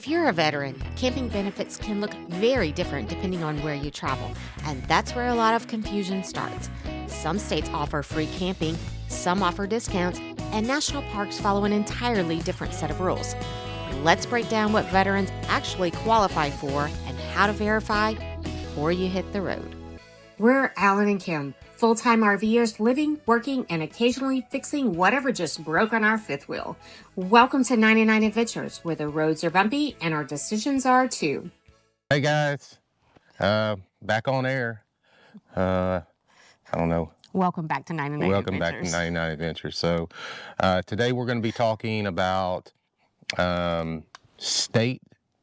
If you're a veteran, camping benefits can look very different depending on where you travel, and that's where a lot of confusion starts. Some states offer free camping, some offer discounts, and national parks follow an entirely different set of rules. Let's break down what veterans actually qualify for and how to verify before you hit the road. We're Alan and Kim, full-time RVers living, working, and occasionally fixing whatever just broke on our fifth wheel. Welcome to 99 Adventures, where the roads are bumpy and our decisions are too. Hey guys, back on air. I don't know. Welcome back to 99 Welcome Adventures. back to 99 Adventures. So today we're going to be talking about state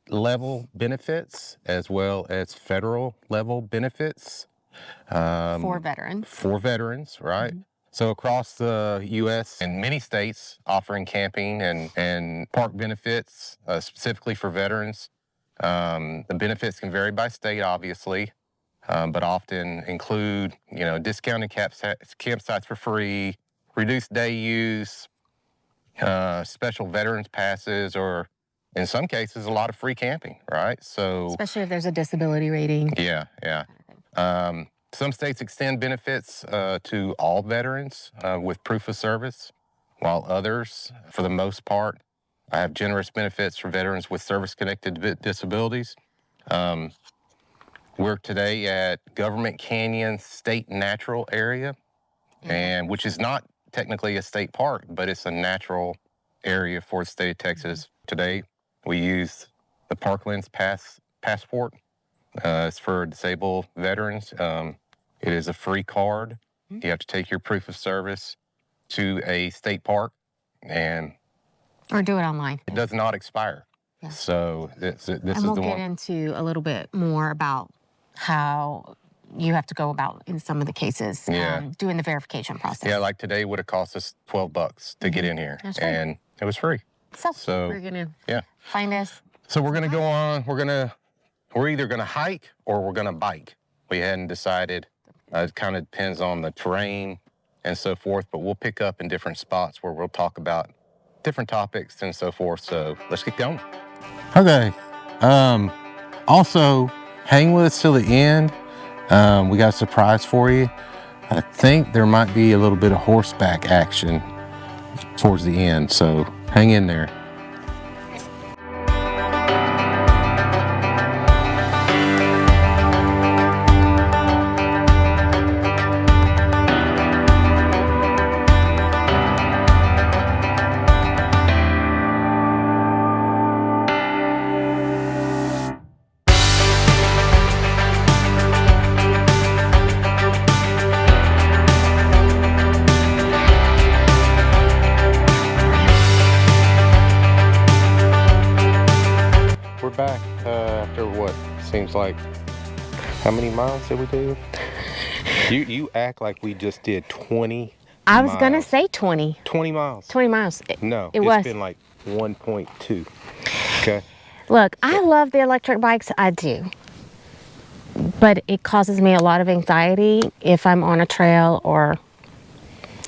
level benefits as well as federal level benefits. For veterans. For veterans, right? Mm-hmm. So across the U.S. and many states offering camping and park benefits specifically for veterans. The benefits can vary by state, obviously, but often include, discounted campsites for free, reduced day use, special veterans passes, or in some cases, a lot of free camping, right? So, especially if there's a disability rating. Yeah. Some states extend benefits to all veterans with proof of service, while others, for the most part, have generous benefits for veterans with service-connected disabilities. We're today at Government Canyon State Natural Area, and which is not technically a state park, but it's a natural area for the state of Texas. Today, we use the Parklands Passport. It's for disabled veterans. It is a free card. You have to take your proof of service to a state park, or do it online. It does not expire. Yeah. So we'll get into a little bit more about how you have to go about in some of the cases, doing the verification process. Yeah, like today would have cost us $12 to get in here. That's right. And it was free. So we're gonna find us. So we're gonna go on. We're either gonna hike or we're gonna bike. We hadn't decided. It kind of depends on the terrain and so forth, but we'll pick up in different spots where we'll talk about different topics and so forth. So let's get going. Okay. Also, hang with us till the end. We got a surprise for you. I think there might be a little bit of horseback action towards the end, so hang in there. Back after what seems like, how many miles did we do? You act like we just did 20 I was gonna say 20 miles. 20 miles. It's been like 1.2. Okay, look, I love the electric bikes. I do, but it causes me a lot of anxiety if I'm on a trail or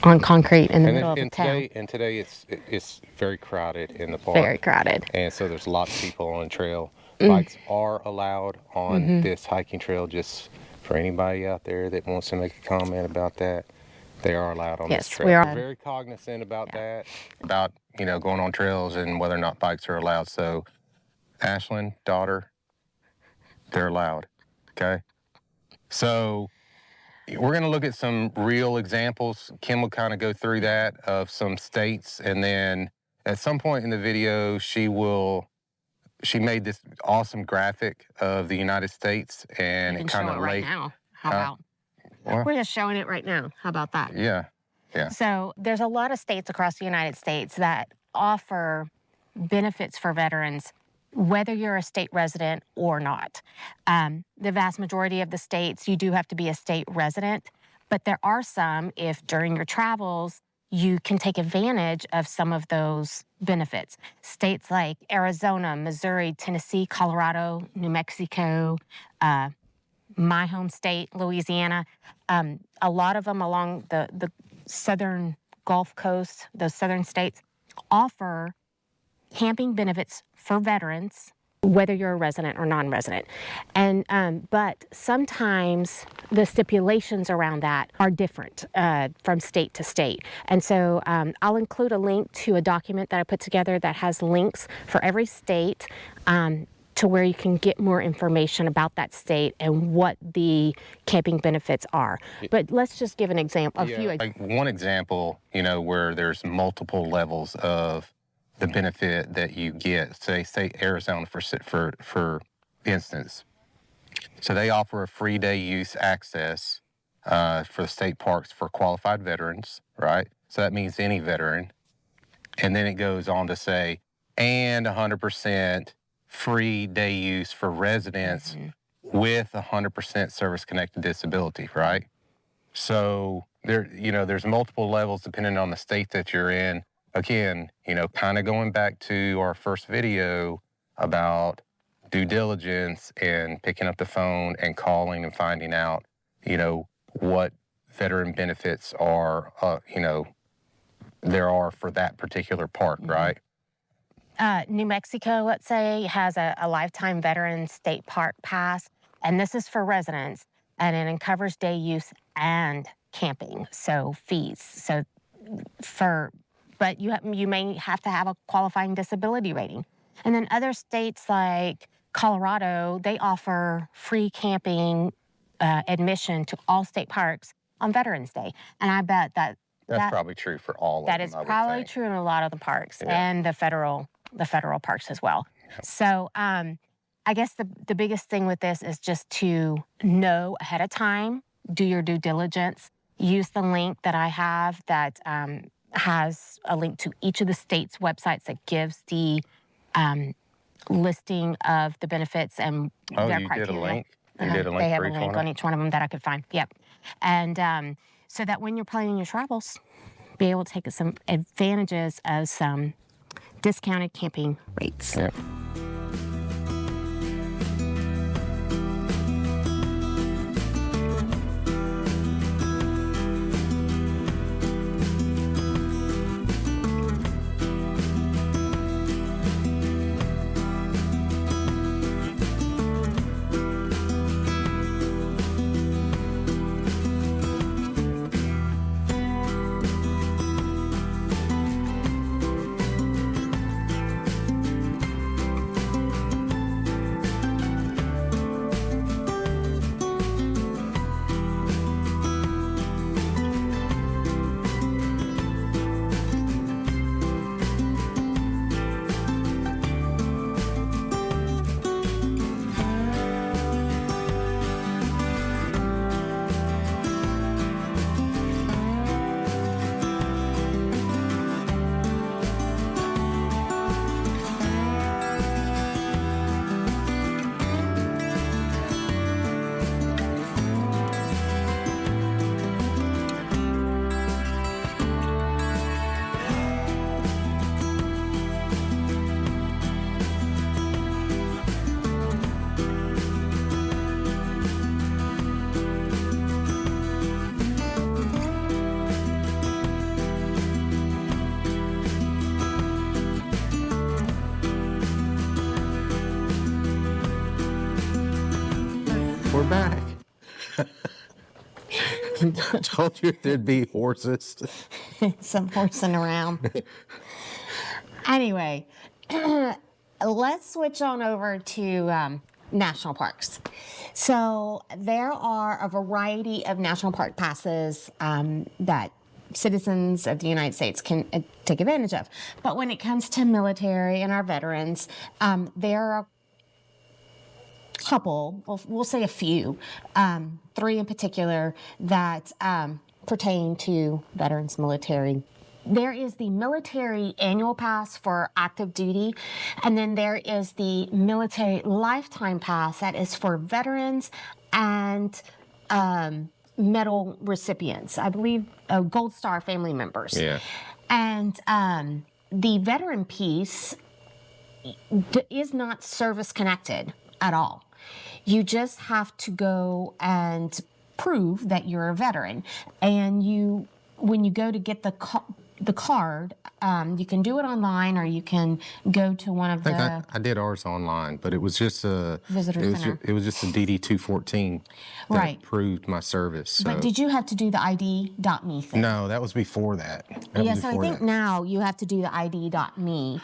on concrete in the middle of a town. Today it's very crowded in the park. Very crowded. And so there's lots of people on the trail. Bikes are allowed on this hiking trail, just for anybody out there that wants to make a comment about that. They are allowed on this trail. We're very cognizant about that, about going on trails and whether or not bikes are allowed. So Ashlyn, daughter, they're allowed. Okay. So we're going to look at some real examples. Kim will kind of go through that of some states, and then at some point in the video, she made this awesome graphic of the United States, and it kind of right now. How about? We're just showing it right now. How about that? Yeah. So there's a lot of states across the United States that offer benefits for veterans, whether you're a state resident or not. The vast majority of the states, you do have to be a state resident, but there are some, if during your travels, you can take advantage of some of those benefits. States like Arizona, Missouri, Tennessee, Colorado, New Mexico, my home state, Louisiana, a lot of them along the southern Gulf Coast, those southern states, offer camping benefits for veterans whether you're a resident or non-resident. And but sometimes the stipulations around that are different from state to state. And so I'll include a link to a document that I put together that has links for every state to where you can get more information about that state and what the camping benefits are. But let's just give an example, Like one example, where there's multiple levels of the benefit that you get. Say Arizona for instance. So they offer a free day use access for the state parks for qualified veterans, right? So that means any veteran. And then it goes on to say, and 100% free day use for residents with 100% service-connected disability, right? So there's multiple levels depending on the state that you're in. Again, kind of going back to our first video about due diligence and picking up the phone and calling and finding out, what veteran benefits are, there are for that particular park, right? New Mexico, let's say, has a lifetime veteran state park pass, and this is for residents, and it covers day use and camping, so fees. But you may have to have a qualifying disability rating. And then other states like Colorado, they offer free camping admission to all state parks on Veterans Day, and I bet that's probably true for all of them. That is probably true in a lot of the parks and the federal parks as well. So I guess the biggest thing with this is just to know ahead of time, do your due diligence, use the link that I have that has a link to each of the state's websites that gives the listing of the benefits and their criteria. Did a link? You did a link they have for a each link one? on each one of them that I could find. Yep. And so that when you're planning your travels, be able to take some advantages of some discounted camping rates. Yep. We're back. I told you there'd be horses. Some horsing around. Anyway, let's switch on over to national parks. So there are a variety of national park passes that citizens of the United States can take advantage of. But when it comes to military and our veterans, there are couple, we'll say a few, three in particular that pertain to veterans military. There is the military annual pass for active duty, and then there is the military lifetime pass that is for veterans and medal recipients. I believe Gold Star family members. Yeah. And the veteran piece is not service connected at all. You just have to go and prove that you're a veteran. And when you go to get the card, You can do it online, or you can go to one of I think the I did ours online, but it was just a visitor center. it was just a DD 214 that Right. approved my service. So. But did you have to do the ID.me thing? No, that was before that. That Yeah, was so I before think that. now you have to do the ID.me.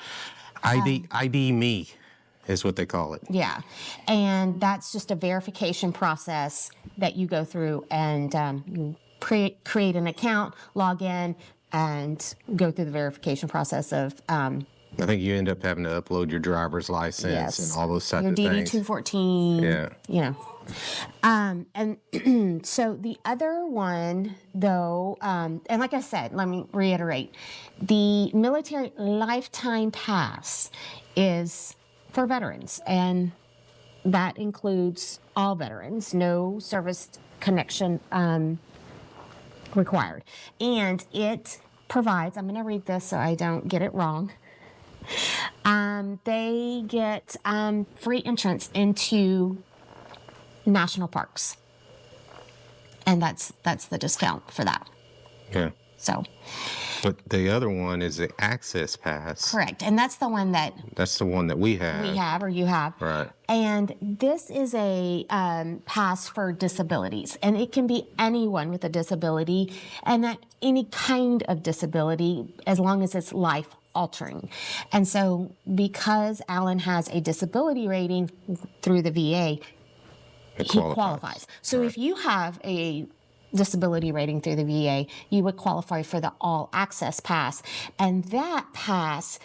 ID me is what they call it. Yeah, and that's just a verification process that you go through, and you create an account, log in, and go through the verification process of I think you end up having to upload your driver's license yes, and all those types your of DD things. 214. Yeah. You know. And so the other one, though, and like I said, let me reiterate, the military lifetime pass is for veterans, and that includes all veterans, no service connection required. And it provides, I'm going to read this so I don't get it wrong. They get free entrance into national parks, and that's the discount for that. Yeah. So But the other one is the access pass. correct, and that's the one that That's the one that we have. or you have. Right. And this is a pass for disabilities, and it can be anyone with a disability, and that any kind of disability, as long as it's life altering. And so, because Alan has a disability rating through the VA, he qualifies. So, if you have a disability rating through the VA, you would qualify for the all access pass, and that pass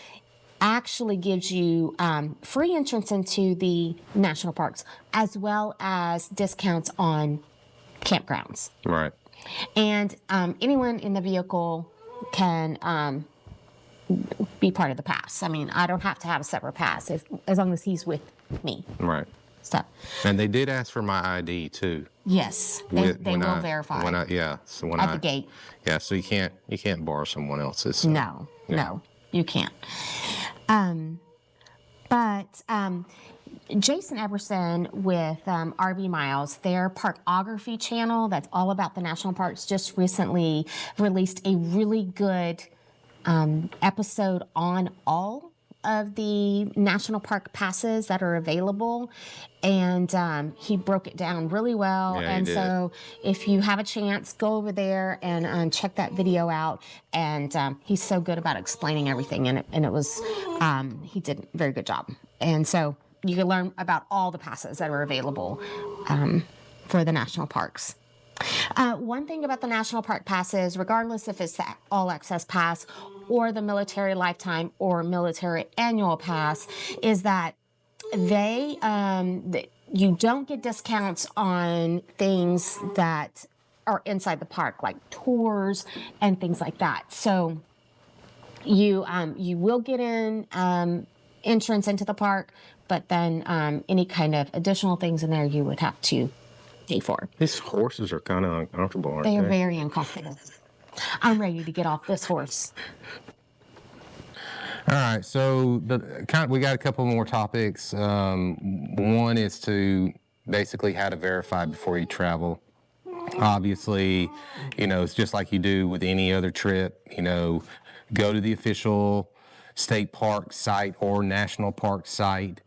actually gives you free entrance into the national parks, as well as discounts on campgrounds. Right. And anyone in the vehicle can be part of the pass. I mean, I don't have to have a separate pass as long as he's with me. Right. So, And they did ask for my ID too. yes, they will verify So when at the gate. Yeah, so you can't borrow someone else's. So. No, you can't. But Jason Everson with RV Miles, their parkography channel that's all about the national parks, just recently released a really good episode on all of the national park passes that are available, and he broke it down really well. Yeah, he and did. so if you have a chance, go over there and check that video out. And he's so good about explaining everything, and it was he did a very good job. And so you can learn about all the passes that are available for the national parks. One thing about the national park passes, regardless if it's the all access pass or the military lifetime or military annual pass, is that you don't get discounts on things that are inside the park, like tours and things like that. So you will get in entrance into the park, but then any kind of additional things in there you would have to pay for. These horses are kind of uncomfortable, aren't they? They are very uncomfortable. I'm ready to get off this horse. All right, so we got a couple more topics. One is to basically how to verify before you travel. Obviously, it's just like you do with any other trip. Go to the official state park site or national park site.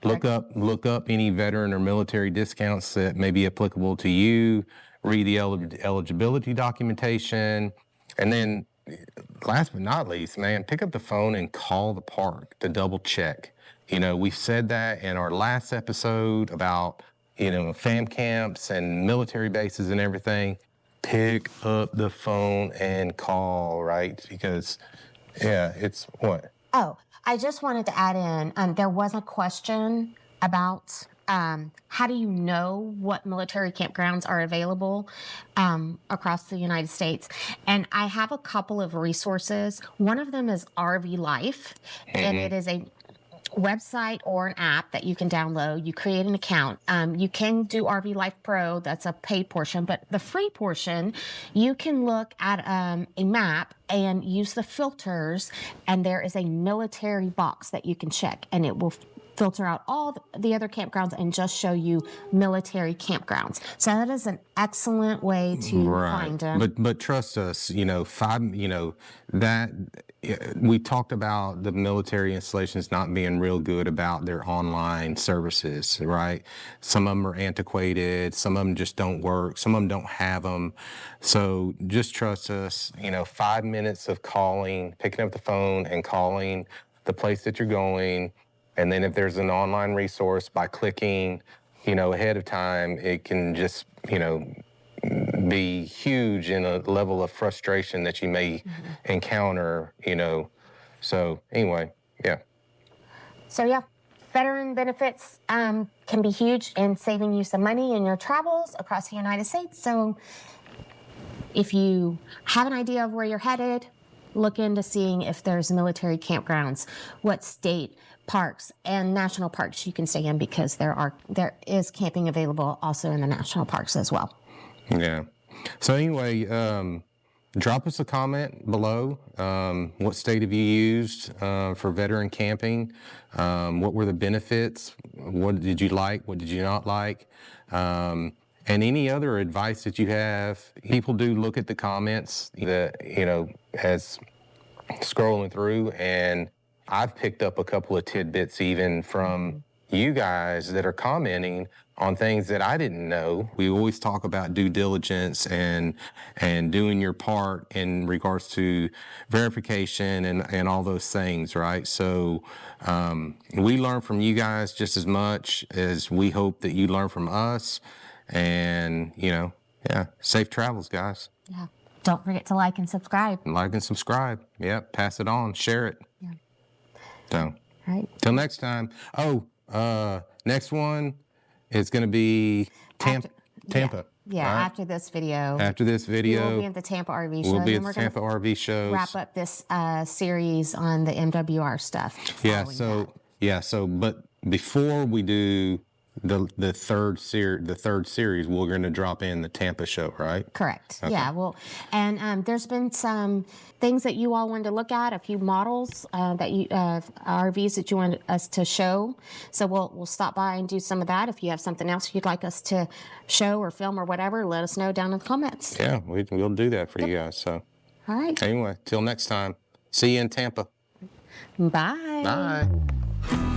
Look up any veteran or military discounts that may be applicable to you. Read the eligibility documentation, and then, last but not least, man, pick up the phone and call the park to double check. We said that in our last episode about fam camps and military bases and everything. Pick up the phone and call, right? Because it's what. Oh, I just wanted to add in, there was a question about how do you know what military campgrounds are available across the United States? And I have a couple of resources. One of them is RV Life, and it is a website or an app that you can download. You create an account. You can do RV Life Pro, that's a paid portion, but the free portion, you can look at a map and use the filters, and there is a military box that you can check, and it will filter out all the other campgrounds and just show you military campgrounds. So that is an excellent way to find them. But trust us, that we talked about the military installations not being real good about their online services, right? Some of them are antiquated, some of them just don't work, some of them don't have them. So just trust us, 5 minutes of calling, picking up the phone and calling the place that you're going. And then if there's an online resource, by clicking, ahead of time, it can just, be huge in a level of frustration that you may encounter, So anyway, yeah. So yeah, veteran benefits can be huge in saving you some money in your travels across the United States. So if you have an idea of where you're headed, look into seeing if there's military campgrounds, what state parks and national parks you can stay in, because there is camping available also in the national parks as well. Yeah. So anyway, drop us a comment below. What state have you used for veteran camping? What were the benefits? What did you like? What did you not like? And any other advice that you have. People do look at the comments that, as scrolling through, and I've picked up a couple of tidbits even from you guys that are commenting on things that I didn't know. We always talk about due diligence and doing your part in regards to verification and all those things, right? So we learn from you guys just as much as we hope that you learn from us. And, safe travels, guys. Yeah. Don't forget to like and subscribe. Like and subscribe. Yep. Pass it on. Share it. Yeah. So, all right. Till next time. Next one is going to be Tampa. Yeah, right? after this video. We'll be at the Tampa RV show. We'll be at the Tampa RV show. Wrap up this series on the MWR stuff. But before we do the third series, we're going to drop in the Tampa show, right? Correct. Okay. Yeah. Well, and there's been some things that you all wanted to look at, a few models RVs that you want us to show. So we'll stop by and do some of that. If you have something else you'd like us to show or film or whatever, let us know down in the comments. Yeah, we'll do that for you guys. So. All right. Anyway, till next time. See you in Tampa. Bye. Bye.